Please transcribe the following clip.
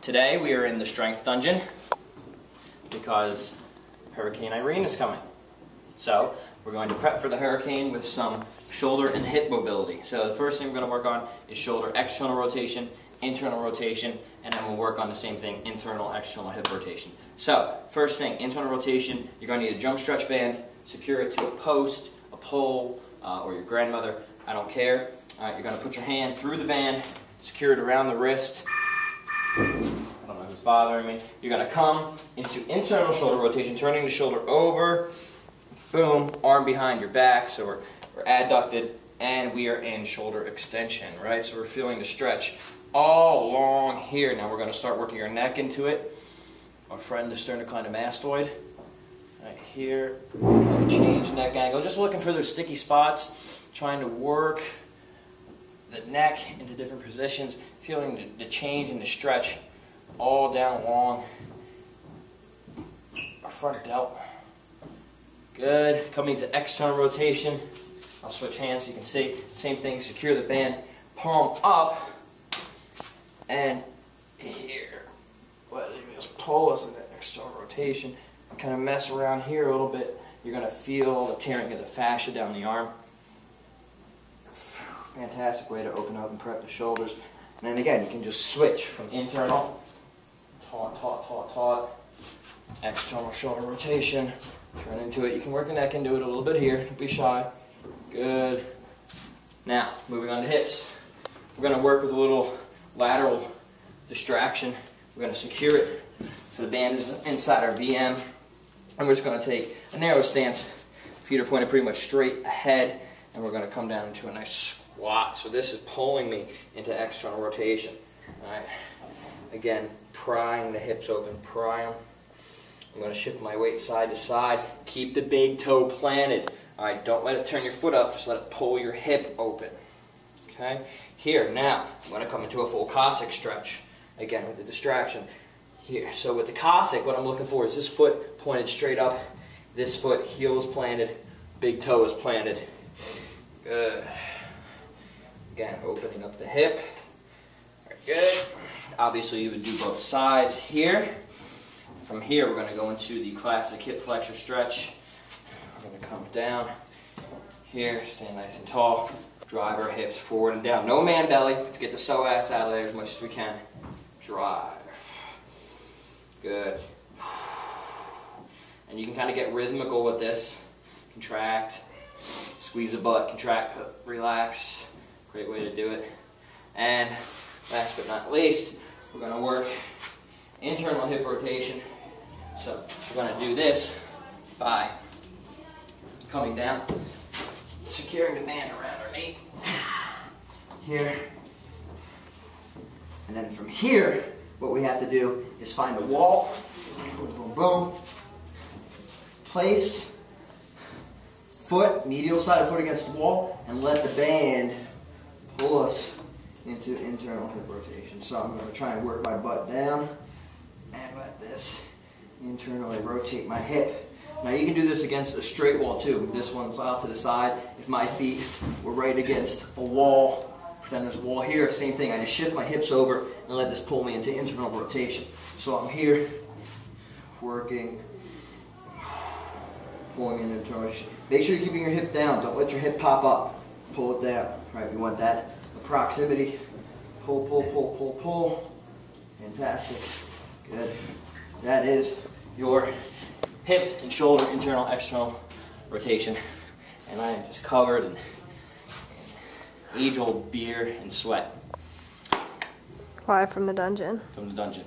Today we are in the strength dungeon because Hurricane Irene is coming. So we're going to prep for the hurricane with some shoulder and hip mobility. So the first thing we're going to work on is shoulder external rotation, internal rotation, and then we'll work on the same thing, internal, external hip rotation. So first thing, internal rotation, you're going to need a jump stretch band, secure it to a post, a pole, or your grandmother, I don't care. All right, you're going to put your hand through the band, secure it around the wrist. I don't know who's bothering me. You're going to come into internal shoulder rotation, turning the shoulder over, boom, arm behind your back, so we're adducted, and we are in shoulder extension, right? So we're feeling the stretch all along here. Now we're going to start working our neck into it. Our friend, the sternocleidomastoid, right here. Kind of change neck angle, just looking for those sticky spots, trying to work the neck into different positions, feeling the change and the stretch all down along our front delt. Good. Coming to external rotation. I'll switch hands so you can see. Same thing, secure the band, palm up, and here. Let me just pull us in that external rotation. Kind of mess around here a little bit. You're going to feel the tearing of the fascia down the arm. Fantastic way to open up and prep the shoulders. And then again, you can just switch from internal, taut, external shoulder rotation, turn into it. You can work the neck into it a little bit here. Don't be shy. Good. Now, moving on to hips. We're going to work with a little lateral distraction. We're going to secure it so the band is inside our VM. And we're just going to take a narrow stance. Feet are pointed pretty much straight ahead. And we're going to come down into a nice squat. So this is pulling me into external rotation. All right. Again, prying the hips open, pry them. I'm going to shift my weight side to side. Keep the big toe planted. All right, don't let it turn your foot up. Just let it pull your hip open. Okay. Here, now, I'm going to come into a full Cossack stretch. Again, with the distraction. Here. So with the Cossack, what I'm looking for is this foot pointed straight up. This foot, heel is planted. Big toe is planted. Good. Again, opening up the hip. Very good. Obviously, you would do both sides here. From here, we're going to go into the classic hip flexor stretch. We're going to come down here, stand nice and tall, drive our hips forward and down. No man belly. Let's get the psoas out of there as much as we can. Drive. Good. And you can kind of get rhythmical with this. Contract. Squeeze the butt, contract, relax. Great way to do it. And last but not least, we're going to work internal hip rotation. So we're going to do this by coming down, securing the band around our knee. Here. And then from here, what we have to do is find a wall. Boom, boom, boom. Place foot, medial side of foot against the wall, and let the band pull us into internal hip rotation. So I'm going to try and work my butt down and let this internally rotate my hip. Now you can do this against a straight wall too. This one's out to the side. If my feet were right against a wall, pretend there's a wall here, same thing. I just shift my hips over and let this pull me into internal rotation. So I'm here working, pulling into internal rotation. Make sure you're keeping your hip down. Don't let your hip pop up. Pull it down. Right? We want that proximity. Pull, pull, pull, pull, pull. Fantastic. Good. That is your hip and shoulder internal external rotation. And I am just covered in age-old beer and sweat. Live from the dungeon. From the dungeon.